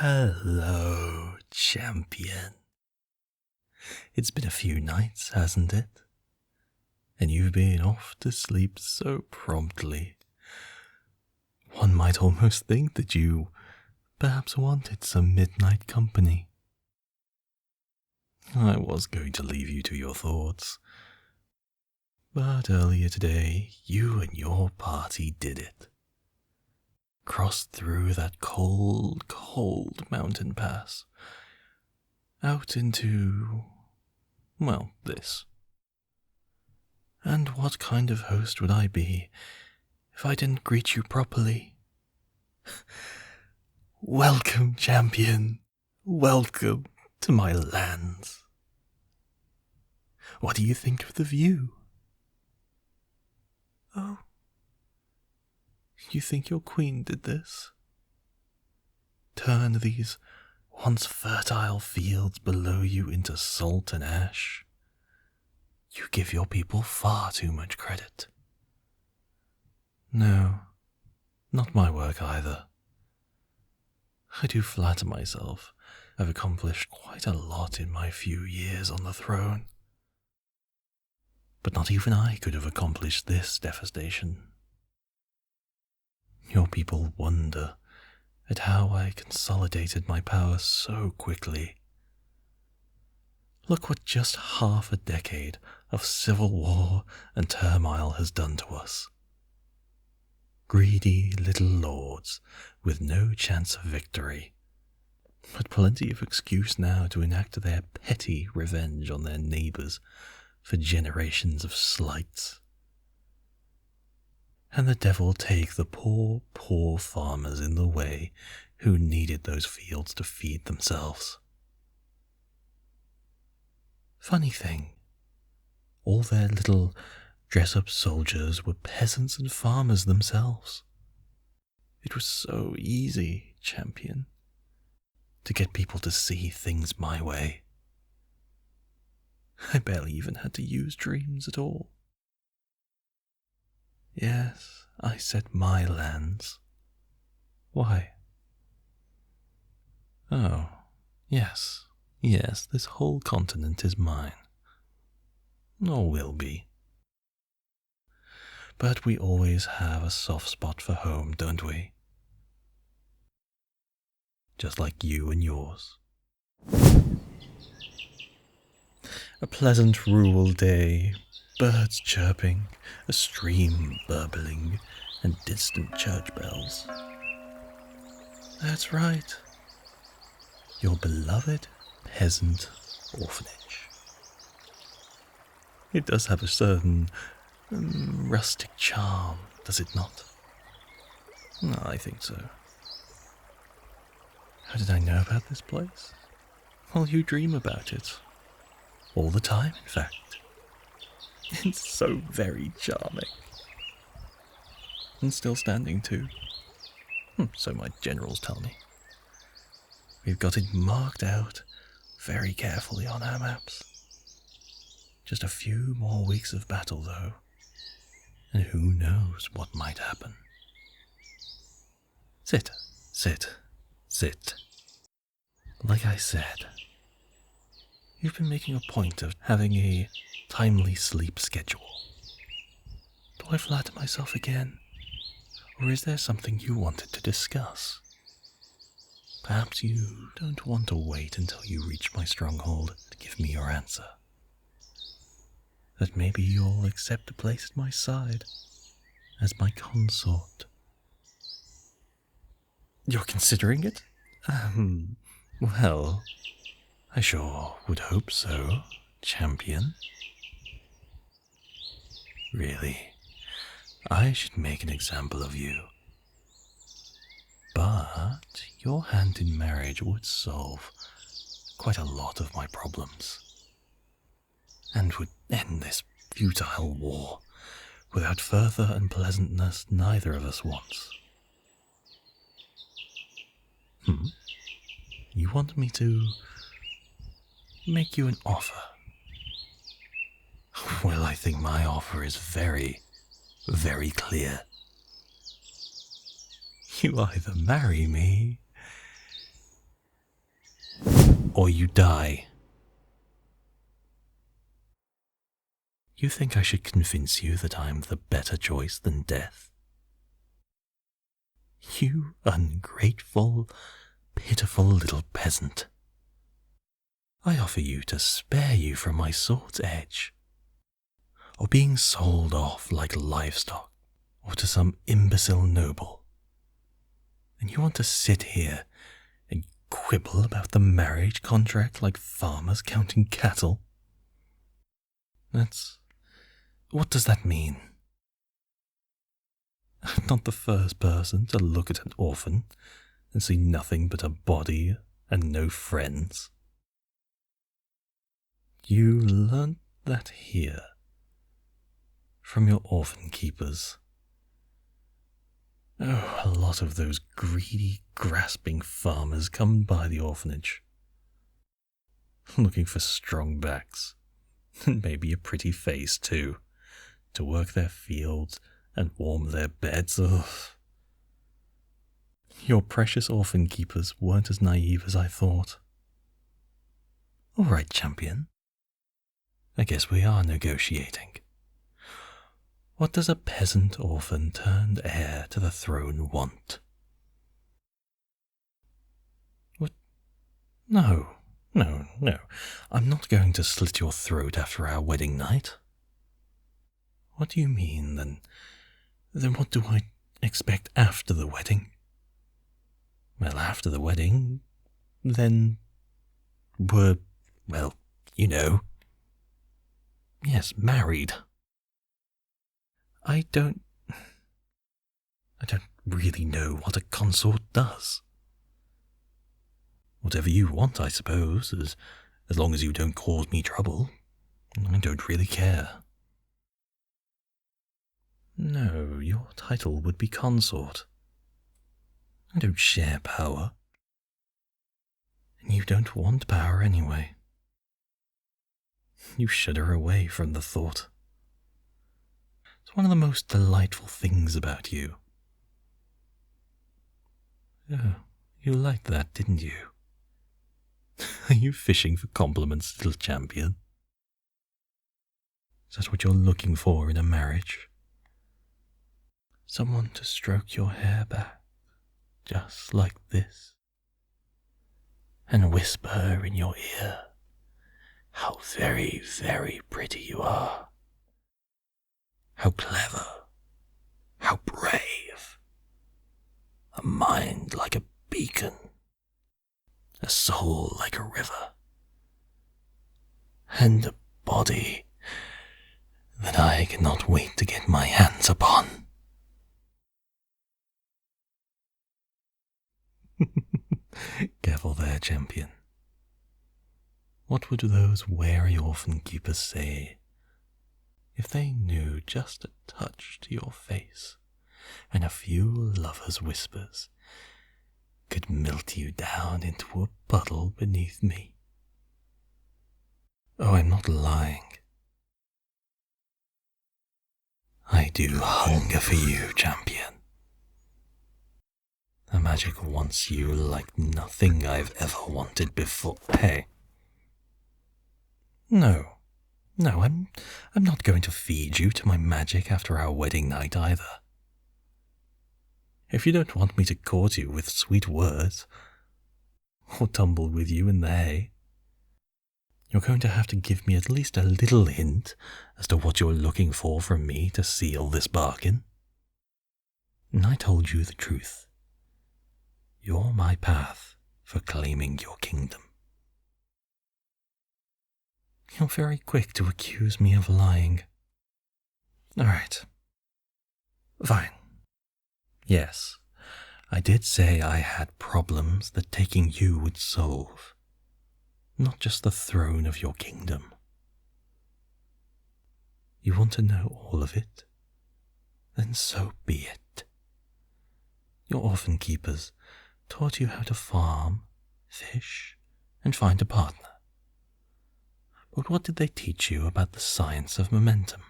Hello, champion. It's been a few nights, hasn't it? And you've been off to sleep so promptly. One might almost think that you perhaps wanted some midnight company. I was going to leave you to your thoughts, but earlier today you and your party did it. Crossed through that cold, cold mountain pass, out into, well, this. And what kind of host would I be if I didn't greet you properly? Welcome, champion. Welcome to my lands. What do you think of the view? Oh, you think your queen did this? Turn these once fertile fields below you into salt and ash? You give your people far too much credit. No, not my work either. I do flatter myself I've accomplished quite a lot in my few years on the throne. But not even I could have accomplished this devastation. Your people wonder at how I consolidated my power so quickly. Look what just half a decade of civil war and turmoil has done to us. Greedy little lords with no chance of victory, but plenty of excuse now to enact their petty revenge on their neighbours for generations of slights. And the devil take the poor, poor farmers in the way who needed those fields to feed themselves. Funny thing, all their little dress-up soldiers were peasants and farmers themselves. It was so easy, champion, to get people to see things my way. I barely even had to use dreams at all. Yes, I said my lands. Why? Oh, yes, this whole continent is mine. Or will be. But we always have a soft spot for home, don't we? Just like you and yours. A pleasant rural day, birds chirping, a stream burbling, and distant church bells. That's right. Your beloved peasant orphanage. It does have a certain rustic charm, does it not? I think so. How did I know about this place? Well, you dream about it. All the time, in fact. It's so very charming. And still standing too. So my generals tell me. We've got it marked out very carefully on our maps. Just a few more weeks of battle, though. And who knows what might happen. Sit. Like I said, you've been making a point of having a timely sleep schedule. Do I flatter myself again? Or is there something you wanted to discuss? Perhaps you don't want to wait until you reach my stronghold to give me your answer. That maybe you'll accept a place at my side as my consort. You're considering it? Well, I sure would hope so, champion. Really, I should make an example of you. But your hand in marriage would solve quite a lot of my problems, and would end this futile war without further unpleasantness neither of us wants. You want me to make you an offer? Well, I think my offer is very, very clear. You either marry me, or you die. You think I should convince you that I'm the better choice than death? You ungrateful, pitiful little peasant. I offer you to spare you from my sword's edge, or being sold off like livestock, or to some imbecile noble. And you want to sit here and quibble about the marriage contract like farmers counting cattle? What does that mean? I'm not the first person to look at an orphan and see nothing but a body and no friends. You learnt that here, from your orphan keepers. Oh, a lot of those greedy, grasping farmers come by the orphanage, looking for strong backs, and maybe a pretty face too, to work their fields and warm their beds. Ugh. Your precious orphan keepers weren't as naive as I thought. All right, champion. I guess we are negotiating. What does a peasant orphan turned heir to the throne want? What? No. I'm not going to slit your throat after our wedding night. What do you mean, then? Then what do I expect after the wedding? Well, after the wedding, then we're, well, you know. Yes, married. I don't really know what a consort does. Whatever you want, I suppose, as long as you don't cause me trouble. I don't really care. No, your title would be consort. I don't share power. And you don't want power anyway. You shudder away from the thought. It's one of the most delightful things about you. Oh, you liked that, didn't you? Are you fishing for compliments, little champion? Is that what you're looking for in a marriage? Someone to stroke your hair back, just like this, and whisper in your ear how very, very pretty you are, how clever, how brave, a mind like a beacon, a soul like a river, and a body that I cannot wait to get my hands upon. Careful there, champion. What would those wary orphan keepers say if they knew just a touch to your face and a few lovers' whispers could melt you down into a puddle beneath me? Oh, I'm not lying. I do hunger for you, champion. The magic wants you like nothing I've ever wanted before. Hey. No, I'm not going to feed you to my magic after our wedding night either. If you don't want me to court you with sweet words, or tumble with you in the hay, you're going to have to give me at least a little hint as to what you're looking for from me to seal this bargain. And I told you the truth. You're my path for claiming your kingdom. You're very quick to accuse me of lying. All right. Fine. Yes, I did say I had problems that taking you would solve, not just the throne of your kingdom. You want to know all of it? Then so be it. Your orphan keepers taught you how to farm, fish, and find a partner. But what did they teach you about the science of momentum?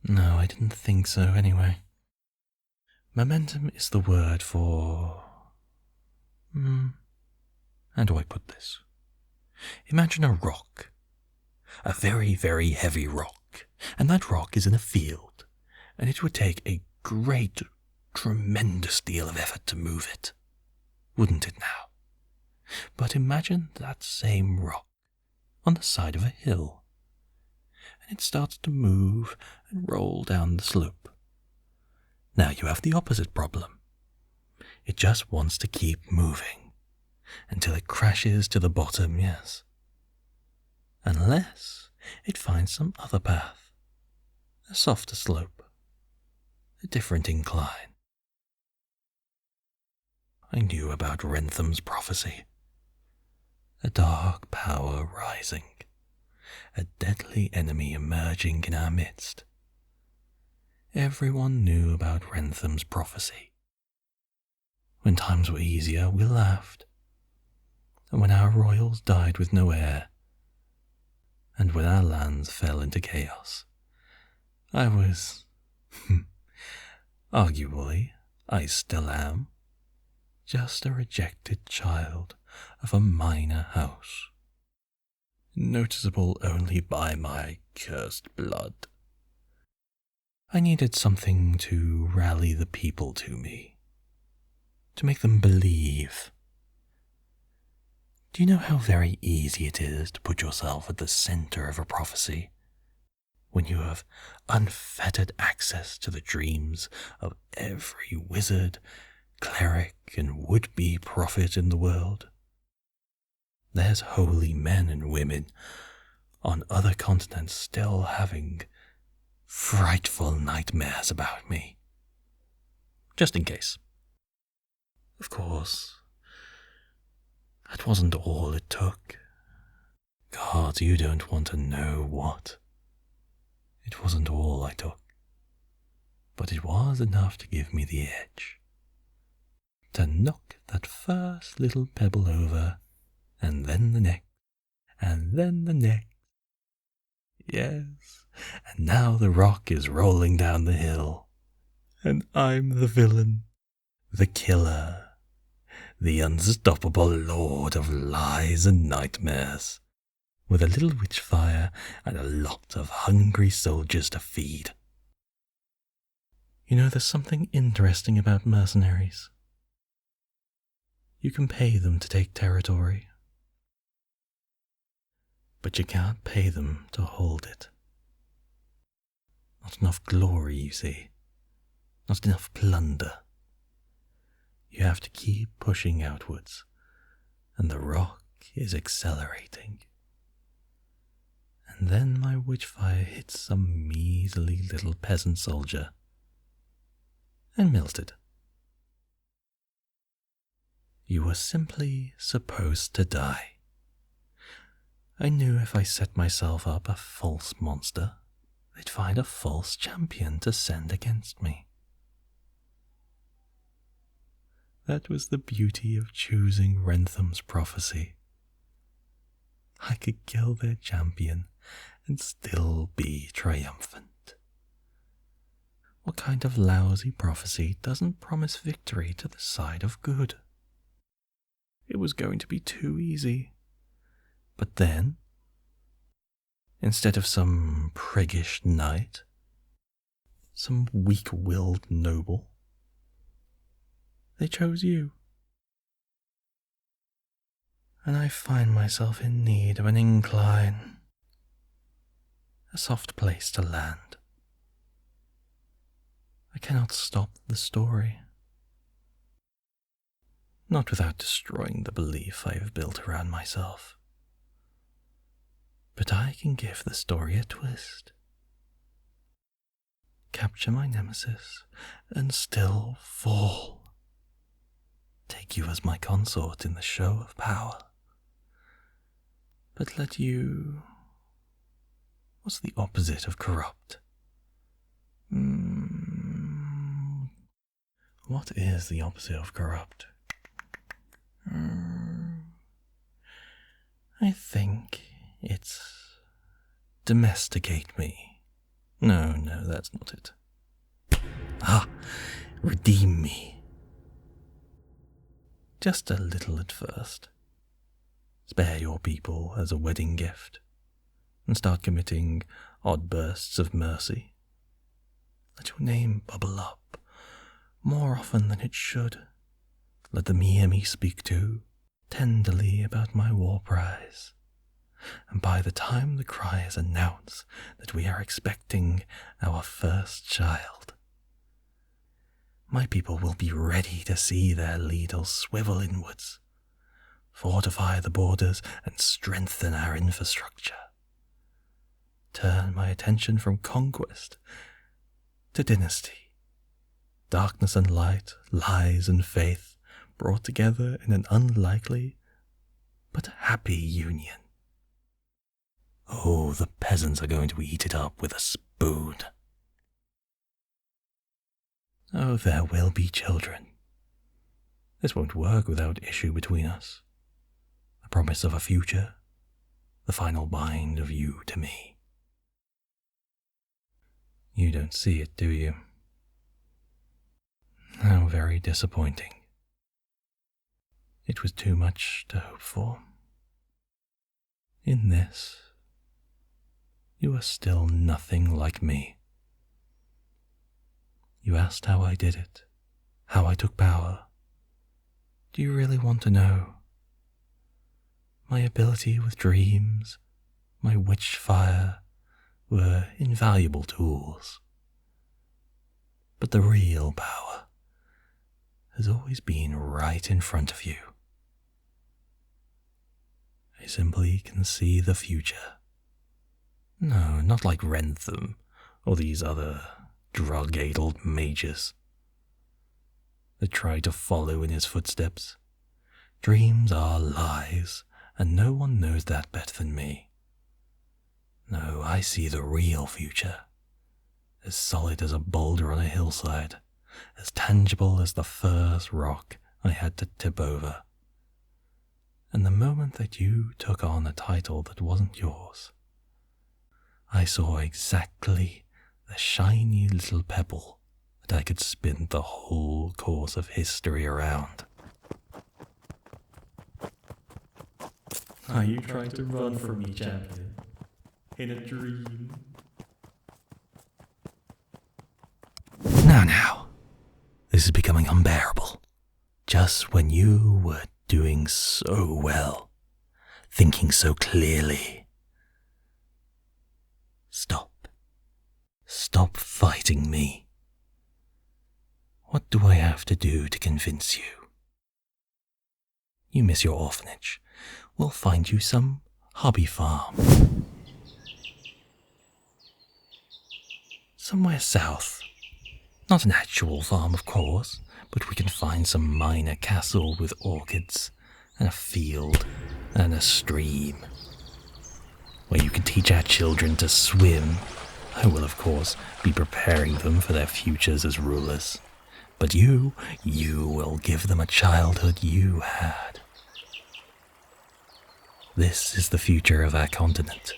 No, I didn't think so anyway. Momentum is the word for... How do I put this? Imagine a rock. A very, very heavy rock. And that rock is in a field. And it would take a great, tremendous deal of effort to move it. Wouldn't it now? But imagine that same rock on the side of a hill. And it starts to move and roll down the slope. Now you have the opposite problem. It just wants to keep moving until it crashes to the bottom, yes. Unless it finds some other path, a softer slope, a different incline. I knew about Rentham's prophecy. A dark power rising, a deadly enemy emerging in our midst. Everyone knew about Rentham's prophecy. When times were easier, we laughed. And when our royals died with no heir, and when our lands fell into chaos, I was, arguably, I still am, just a rejected child of a minor house, noticeable only by my cursed blood. I needed something to rally the people to me, to make them believe. Do you know how very easy it is to put yourself at the center of a prophecy when you have unfettered access to the dreams of every wizard, cleric, and would-be prophet in the world? There's holy men and women on other continents still having frightful nightmares about me. Just in case. Of course, that wasn't all it took. God, you don't want to know what. It wasn't all I took. But it was enough to give me the edge. To knock that first little pebble over, and then the next, and then the next. Yes, and now the rock is rolling down the hill, and I'm the villain, the killer, the unstoppable lord of lies and nightmares, with a little witch fire and a lot of hungry soldiers to feed. You know, there's something interesting about mercenaries. You can pay them to take territory, but you can't pay them to hold it. Not enough glory, you see. Not enough plunder. You have to keep pushing outwards, and the rock is accelerating. And then my witchfire hits some measly little peasant soldier and melted. You were simply supposed to die. I knew if I set myself up a false monster, they'd find a false champion to send against me. That was the beauty of choosing Rentham's prophecy. I could kill their champion and still be triumphant. What kind of lousy prophecy doesn't promise victory to the side of good? It was going to be too easy. But then, instead of some priggish knight, some weak-willed noble, they chose you. And I find myself in need of an incline, a soft place to land. I cannot stop the story. Not without destroying the belief I have built around myself. But I can give the story a twist. Capture my nemesis and still fall. Take you as my consort in the show of power. But let you... What's the opposite of corrupt? What is the opposite of corrupt? I think it's domesticate me. No, that's not it. Redeem me. Just a little at first. spare your people as a wedding gift, and start committing odd bursts of mercy. Let your name bubble up more often than it should. Let them hear me speak too tenderly about my war prize. And by the time the criers announce that we are expecting our first child, my people will be ready to see their leaders swivel inwards, fortify the borders and strengthen our infrastructure. Turn my attention from conquest to dynasty, darkness and light, lies and faith, brought together in an unlikely but happy union. Oh, the peasants are going to eat it up with a spoon. Oh, there will be children. This won't work without issue between us. The promise of a future, the final bind of you to me. You don't see it, do you? How very disappointing. It was too much to hope for. In this, you are still nothing like me. You asked how I did it, how I took power. Do you really want to know? My ability with dreams, my witch fire, were invaluable tools. But the real power has always been right in front of you. I simply can see the future. No, not like Rentham or these other drug-addled mages that try to follow in his footsteps. Dreams are lies, and no one knows that better than me. No, I see the real future, as solid as a boulder on a hillside, as tangible as the first rock I had to tip over. And the moment that you took on a title that wasn't yours, I saw exactly the shiny little pebble that I could spin the whole course of history around. Are you trying to run from me, champion? In a dream? Now, this is becoming unbearable. Just when you were doing so well, thinking so clearly. Stop. Stop fighting me. What do I have to do to convince you? You miss your orphanage. We'll find you some hobby farm. Somewhere south. Not an actual farm, of course, but we can find some minor castle with orchids and a field and a stream where you can teach our children to swim. I will, of course, be preparing them for their futures as rulers. But you will give them a childhood you had. This is the future of our continent,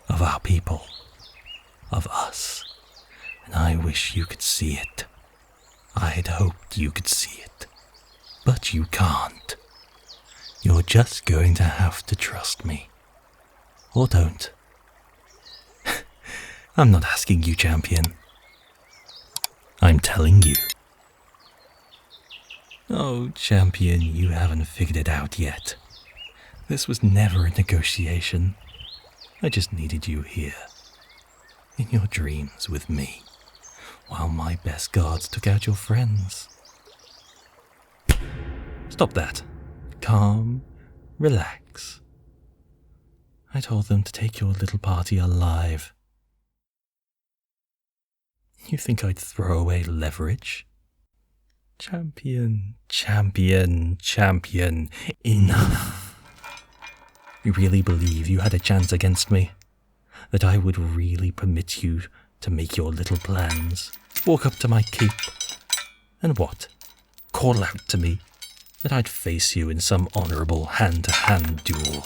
of our people, of us. And I wish you could see it. I'd hoped you could see it. But you can't. You're just going to have to trust me. Or don't. I'm not asking you, champion. I'm telling you. Oh, champion, you haven't figured it out yet. This was never a negotiation. I just needed you here, in your dreams with me, while my best guards took out your friends. Stop that. Calm. Relax. I told them to take your little party alive. You think I'd throw away leverage? Champion, champion, champion, enough. You really believe you had a chance against me? That I would really permit you to make your little plans, walk up to my keep, and what? Call out to me that I'd face you in some honourable hand-to-hand duel.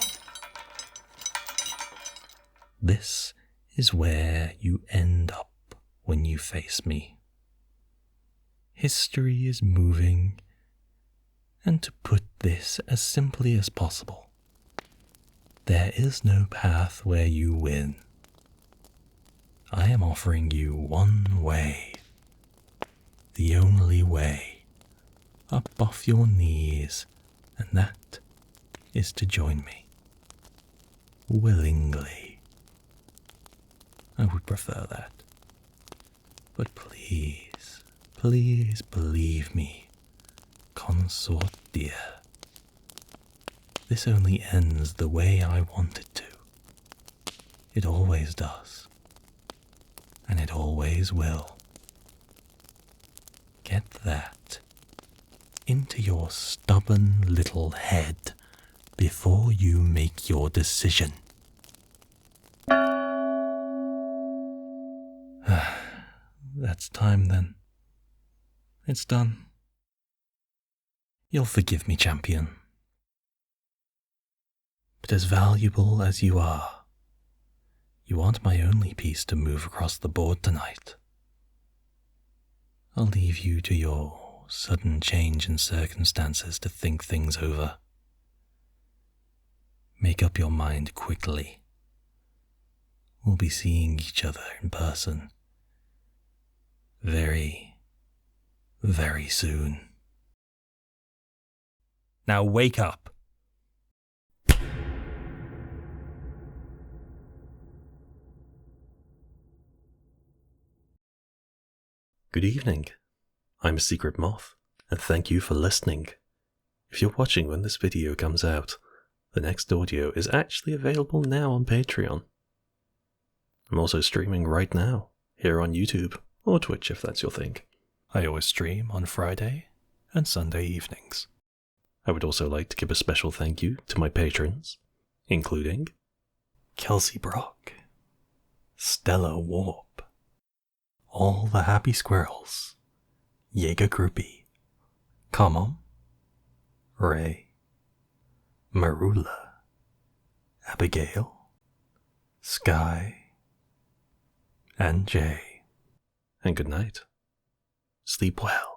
This is where you end up when you face me. History is moving, and to put this as simply as possible, There is no path where you win. I am offering you one way. The only way. Up off your knees, and that is to join me. Willingly. I would prefer that. But please, please believe me, consort dear. This only ends the way I want it to. It always does. And it always will. Get that into your stubborn little head before you make your decision. That's time then. It's done. You'll forgive me, champion. But as valuable as you aren't my only piece to move across the board tonight. I'll leave you to your sudden change in circumstances to think things over. Make up your mind quickly. We'll be seeing each other in person very, very soon. Now wake up! Good evening. I'm Secret Moth, and thank you for listening. If you're watching when this video comes out, the next audio is actually available now on Patreon. I'm also streaming right now, here on YouTube, or Twitch if that's your thing. I always stream on Friday and Sunday evenings. I would also like to give a special thank you to my patrons, including Kelsey Brock, Stella Warp, All the Happy Squirrels, Jaeger Groupie, Kamom, Ray, Marula, Abigail, Sky, and Jay. and good night. Sleep well.